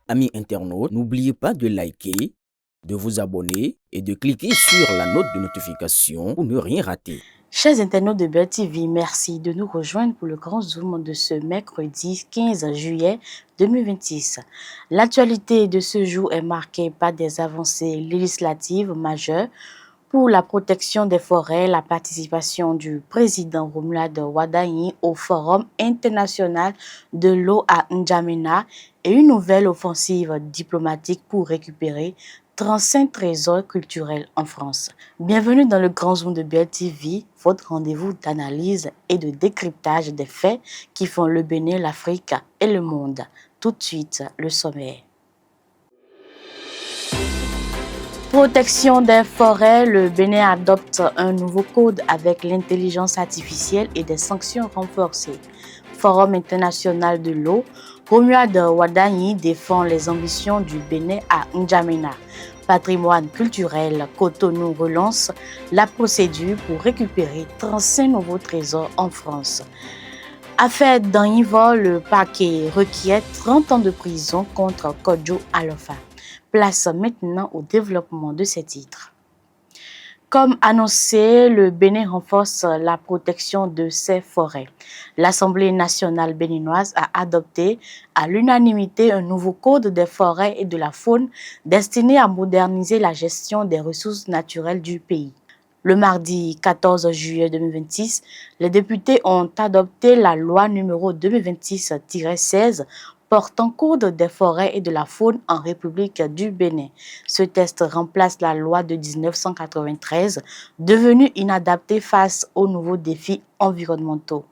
Amis internautes, n'oubliez pas de liker, de vous abonner et de cliquer sur la note de notification pour ne rien rater. Chers internautes de Bell TV, merci de nous rejoindre pour le grand zoom de ce mercredi 15 juillet 2026. L'actualité de ce jour est marquée par des avancées législatives majeures pour la protection des forêts, la participation du président Romuald Wadagni au Forum international de l'eau à N'Djamena et une nouvelle offensive diplomatique pour récupérer 35 trésors culturels en France. Bienvenue dans le grand zoom de BLTV, votre rendez-vous d'analyse et de décryptage des faits qui font le Bénin, l'Afrique et le monde. Tout de suite, le sommaire. Protection des forêts, le Bénin adopte un nouveau code avec l'intelligence artificielle et des sanctions renforcées. Forum international de l'eau, Romuald Wadagni défend les ambitions du Bénin à N'Djamena. Patrimoine culturel, Cotonou relance la procédure pour récupérer 35 nouveaux trésors en France. Affaire d'Anivor, le parquet requiert 30 ans de prison contre Kodjo Alofa. Place maintenant au développement de ces titres. Comme annoncé, le Bénin renforce la protection de ses forêts. L'Assemblée nationale béninoise a adopté à l'unanimité un nouveau code des forêts et de la faune destiné à moderniser la gestion des ressources naturelles du pays. Le mardi 14 juillet 2026, les députés ont adopté la loi numéro 2026-16 portant code des forêts et de la faune en République du Bénin. Ce texte remplace la loi de 1993, devenue inadaptée face aux nouveaux défis environnementaux.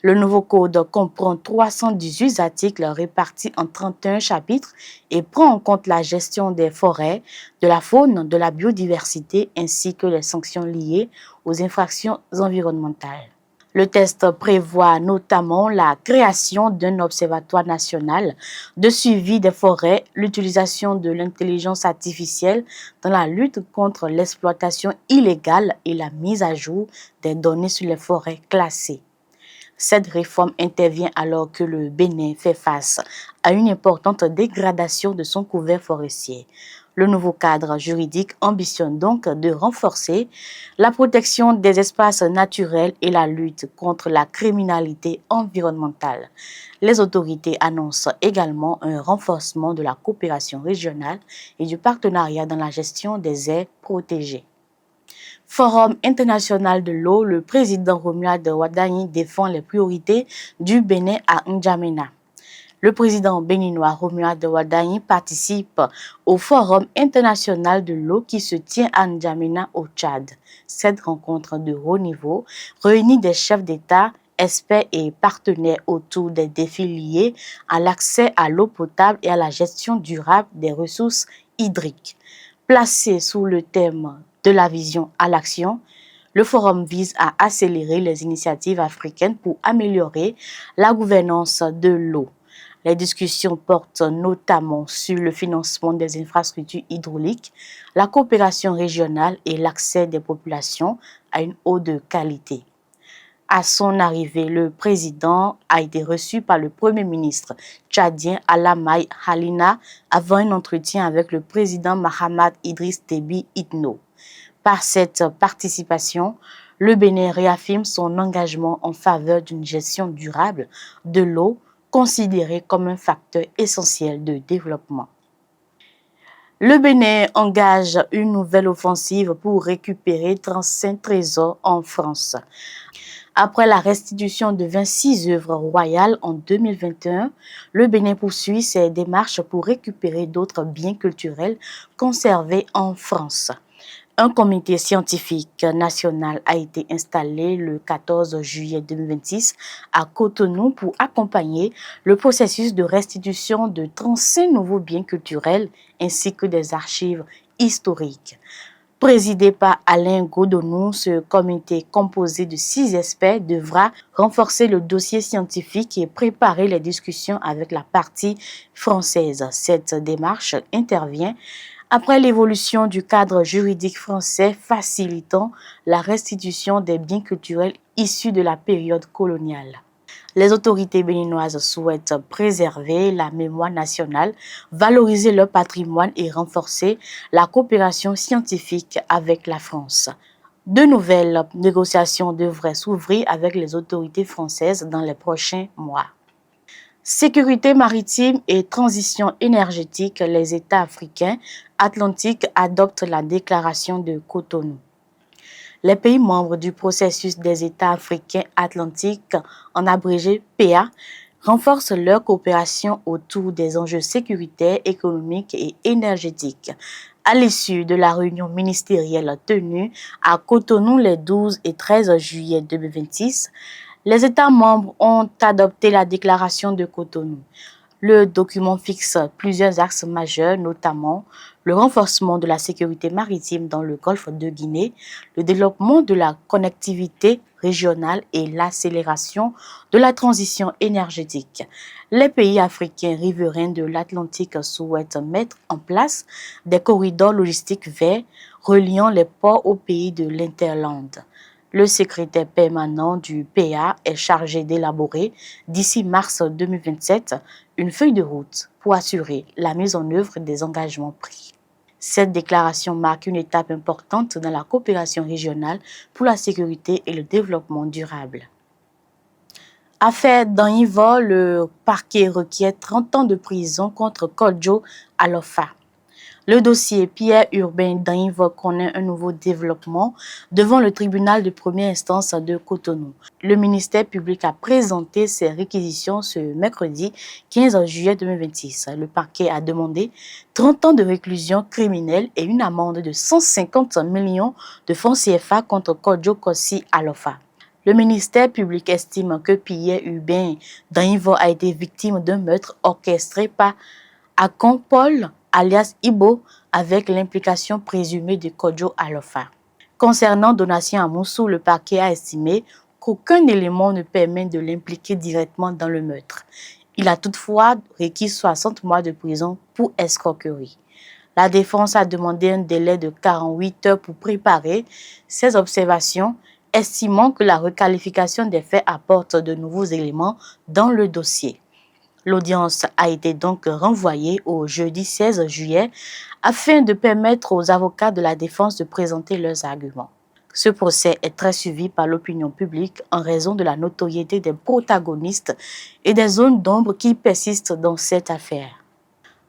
Le nouveau code comprend 318 articles répartis en 31 chapitres et prend en compte la gestion des forêts, de la faune, de la biodiversité ainsi que les sanctions liées aux infractions environnementales. Le texte prévoit notamment la création d'un observatoire national de suivi des forêts, l'utilisation de l'intelligence artificielle dans la lutte contre l'exploitation illégale et la mise à jour des données sur les forêts classées. Cette réforme intervient alors que le Bénin fait face à une importante dégradation de son couvert forestier. Le nouveau cadre juridique ambitionne donc de renforcer la protection des espaces naturels et la lutte contre la criminalité environnementale. Les autorités annoncent également un renforcement de la coopération régionale et du partenariat dans la gestion des aires protégées. Forum international de l'eau, le président Romuald Wadagni défend les priorités du Bénin à N'Djamena. Le président béninois Romuald Wadagni participe au Forum international de l'eau qui se tient à N'Djamena au Tchad. Cette rencontre de haut niveau réunit des chefs d'État, experts et partenaires autour des défis liés à l'accès à l'eau potable et à la gestion durable des ressources hydriques. Placé sous le thème de la vision à l'action, le forum vise à accélérer les initiatives africaines pour améliorer la gouvernance de l'eau. Les discussions portent notamment sur le financement des infrastructures hydrauliques, la coopération régionale et l'accès des populations à une eau de qualité. À son arrivée, le président a été reçu par le premier ministre tchadien Alamaï Halina avant un entretien avec le président Mahamat Idriss Déby Itno. Par cette participation, le Bénin réaffirme son engagement en faveur d'une gestion durable de l'eau, considérée comme un facteur essentiel de développement. Le Bénin engage une nouvelle offensive pour récupérer 35 trésors en France. Après la restitution de 26 œuvres royales en 2021, le Bénin poursuit ses démarches pour récupérer d'autres biens culturels conservés en France. Un comité scientifique national a été installé le 14 juillet 2026 à Cotonou pour accompagner le processus de restitution de 35 nouveaux biens culturels ainsi que des archives historiques. Présidé par Alain Godonou, ce comité composé de 6 experts devra renforcer le dossier scientifique et préparer les discussions avec la partie française. Cette démarche intervient après l'évolution du cadre juridique français facilitant la restitution des biens culturels issus de la période coloniale. Les autorités béninoises souhaitent préserver la mémoire nationale, valoriser leur patrimoine et renforcer la coopération scientifique avec la France. De nouvelles négociations devraient s'ouvrir avec les autorités françaises dans les prochains mois. Sécurité maritime et transition énergétique, les États africains atlantiques adoptent la déclaration de Cotonou. Les pays membres du processus des États africains atlantiques, en abrégé PA, renforcent leur coopération autour des enjeux sécuritaires, économiques et énergétiques. À l'issue de la réunion ministérielle tenue à Cotonou les 12 et 13 juillet 2026, les États membres ont adopté la déclaration de Cotonou. Le document fixe plusieurs axes majeurs, notamment le renforcement de la sécurité maritime dans le golfe de Guinée, le développement de la connectivité régionale et l'accélération de la transition énergétique. Les pays africains riverains de l'Atlantique souhaitent mettre en place des corridors logistiques verts reliant les ports aux pays de l'Interland. Le secrétaire permanent du PA est chargé d'élaborer, d'ici mars 2027, une feuille de route pour assurer la mise en œuvre des engagements pris. Cette déclaration marque une étape importante dans la coopération régionale pour la sécurité et le développement durable. Affaire Danhivo, le parquet requiert 30 ans de prison contre Kodjo Alofa. Le dossier Pierre-Urbain Danhivo connaît un nouveau développement devant le tribunal de première instance de Cotonou. Le ministère public a présenté ses réquisitions ce mercredi 15 juillet 2026. Le parquet a demandé 30 ans de réclusion criminelle et une amende de 150 millions de francs CFA contre Kodjo Kossi Alofa. Le ministère public estime que Pierre-Urbain Danhivo a été victime d'un meurtre orchestré par Akon Paul alias Ibo, avec l'implication présumée de Kodjo Alofa. Concernant Donatien Amoussou, le parquet a estimé qu'aucun élément ne permet de l'impliquer directement dans le meurtre. Il a toutefois requis 60 mois de prison pour escroquerie. La défense a demandé un délai de 48 heures pour préparer ses observations, estimant que la requalification des faits apporte de nouveaux éléments dans le dossier. L'audience a été donc renvoyée au jeudi 16 juillet afin de permettre aux avocats de la défense de présenter leurs arguments. Ce procès est très suivi par l'opinion publique en raison de la notoriété des protagonistes et des zones d'ombre qui persistent dans cette affaire.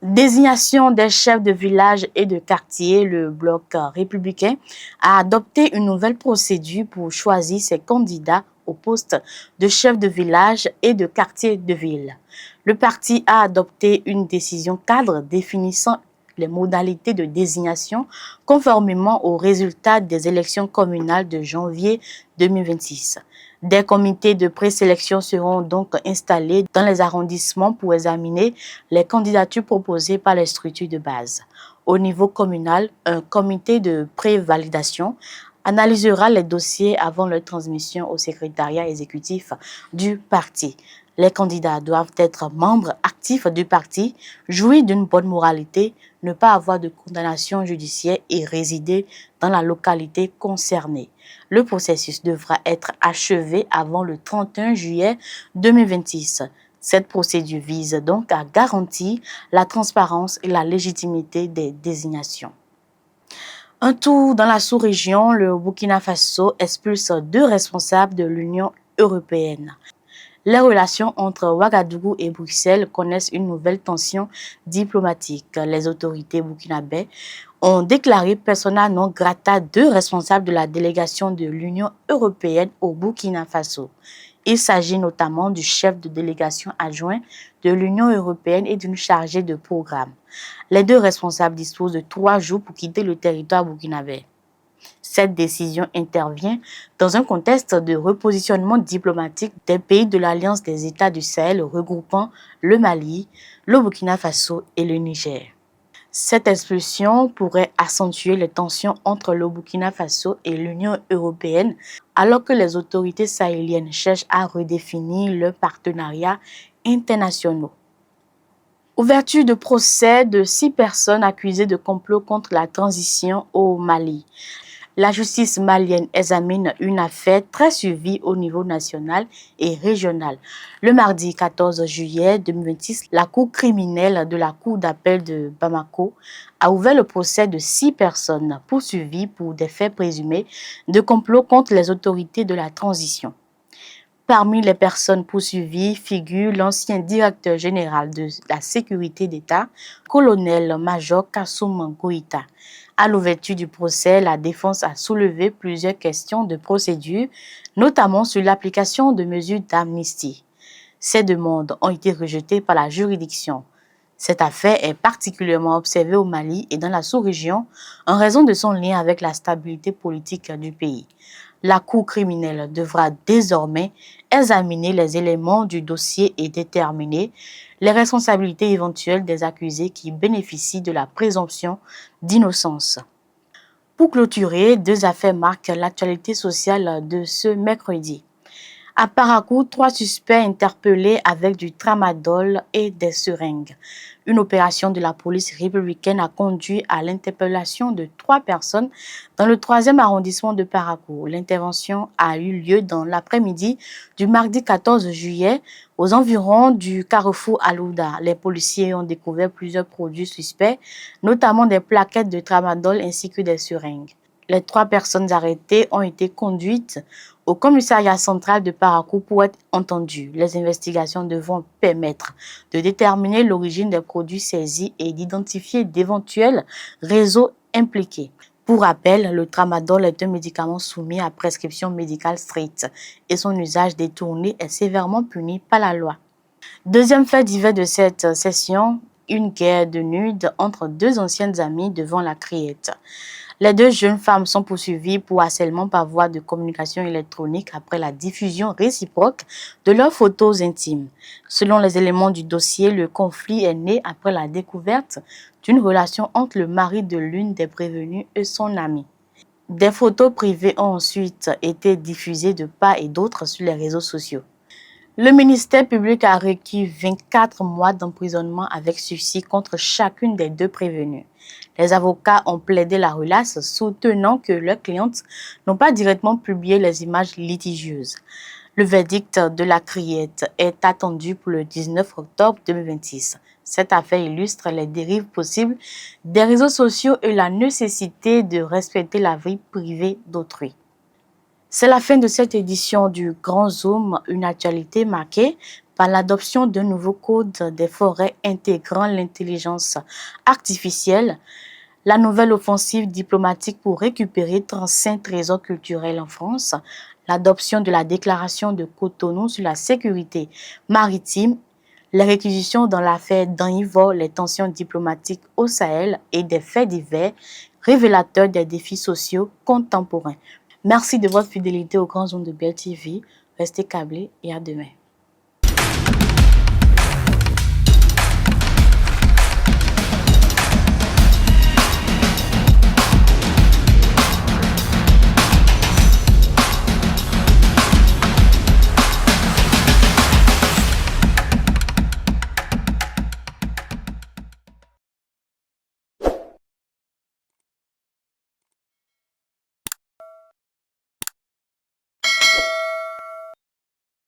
Désignation des chefs de village et de quartier, le bloc républicain a adopté une nouvelle procédure pour choisir ses candidats au poste de chef de village et de quartier de ville. Le parti a adopté une décision cadre définissant les modalités de désignation conformément aux résultats des élections communales de janvier 2026. Des comités de présélection seront donc installés dans les arrondissements pour examiner les candidatures proposées par les structures de base. Au niveau communal, un comité de prévalidation analysera les dossiers avant leur transmission au secrétariat exécutif du parti. Les candidats doivent être membres actifs du parti, jouir d'une bonne moralité, ne pas avoir de condamnation judiciaire et résider dans la localité concernée. Le processus devra être achevé avant le 31 juillet 2026. Cette procédure vise donc à garantir la transparence et la légitimité des désignations. Un tour dans la sous-région, le Burkina Faso expulse 2 responsables de l'Union européenne. Les relations entre Ouagadougou et Bruxelles connaissent une nouvelle tension diplomatique. Les autorités burkinabées ont déclaré persona non grata 2 responsables de la délégation de l'Union européenne au Burkina Faso. Il s'agit notamment du chef de délégation adjoint de l'Union européenne et d'une chargée de programme. Les 2 responsables disposent de 3 jours pour quitter le territoire burkinabé. Cette décision intervient dans un contexte de repositionnement diplomatique des pays de l'Alliance des États du Sahel regroupant le Mali, le Burkina Faso et le Niger. Cette expulsion pourrait accentuer les tensions entre le Burkina Faso et l'Union européenne alors que les autorités sahéliennes cherchent à redéfinir leurs partenariats internationaux. Ouverture de procès de 6 personnes accusées de complot contre la transition au Mali. La justice malienne examine une affaire très suivie au niveau national et régional. Le mardi 14 juillet 2026, la Cour criminelle de la Cour d'appel de Bamako a ouvert le procès de 6 personnes poursuivies pour des faits présumés de complot contre les autorités de la transition. Parmi les personnes poursuivies figure l'ancien directeur général de la sécurité d'État, colonel-major Kassoum Goïta. À l'ouverture du procès, la défense a soulevé plusieurs questions de procédure, notamment sur l'application de mesures d'amnistie. Ces demandes ont été rejetées par la juridiction. Cette affaire est particulièrement observée au Mali et dans la sous-région en raison de son lien avec la stabilité politique du pays. La Cour criminelle devra désormais examiner les éléments du dossier et déterminer les responsabilités éventuelles des accusés qui bénéficient de la présomption d'innocence. Pour clôturer, 2 affaires marquent l'actualité sociale de ce mercredi. À Parakou, 3 suspects interpellés avec du tramadol et des seringues. Une opération de la police républicaine a conduit à l'interpellation de 3 personnes dans le 3e arrondissement de Parakou. L'intervention a eu lieu dans l'après-midi du mardi 14 juillet aux environs du carrefour Alouda. Les policiers ont découvert plusieurs produits suspects, notamment des plaquettes de tramadol ainsi que des seringues. Les 3 personnes arrêtées ont été conduites au commissariat central de Parakou pour être entendues. Les investigations devront permettre de déterminer l'origine des produits saisis et d'identifier d'éventuels réseaux impliqués. Pour rappel, le tramadol est un médicament soumis à prescription médicale stricte et son usage détourné est sévèrement puni par la loi. Deuxième fait divers de cette session, une guerre de nude entre 2 anciennes amies devant la criette. Les 2 jeunes femmes sont poursuivies pour harcèlement par voie de communication électronique après la diffusion réciproque de leurs photos intimes. Selon les éléments du dossier, le conflit est né après la découverte d'une relation entre le mari de l'une des prévenues et son amie. Des photos privées ont ensuite été diffusées de part et d'autre sur les réseaux sociaux. Le ministère public a requis 24 mois d'emprisonnement avec sursis contre chacune des 2 prévenues. Les avocats ont plaidé la relaxe, soutenant que leurs clientes n'ont pas directement publié les images litigieuses. Le verdict de la criette est attendu pour le 19 octobre 2026. Cette affaire illustre les dérives possibles des réseaux sociaux et la nécessité de respecter la vie privée d'autrui. C'est la fin de cette édition du Grand Zoom, une actualité marquée par l'adoption d'un nouveau code des forêts intégrant l'intelligence artificielle, la nouvelle offensive diplomatique pour récupérer 35 trésors culturels en France, l'adoption de la déclaration de Cotonou sur la sécurité maritime, les réquisitions dans l'affaire d'Anivor, les tensions diplomatiques au Sahel et des faits divers révélateurs des défis sociaux contemporains. Merci de votre fidélité au Grand Zoom de BEL TV. Restez câblés et à demain.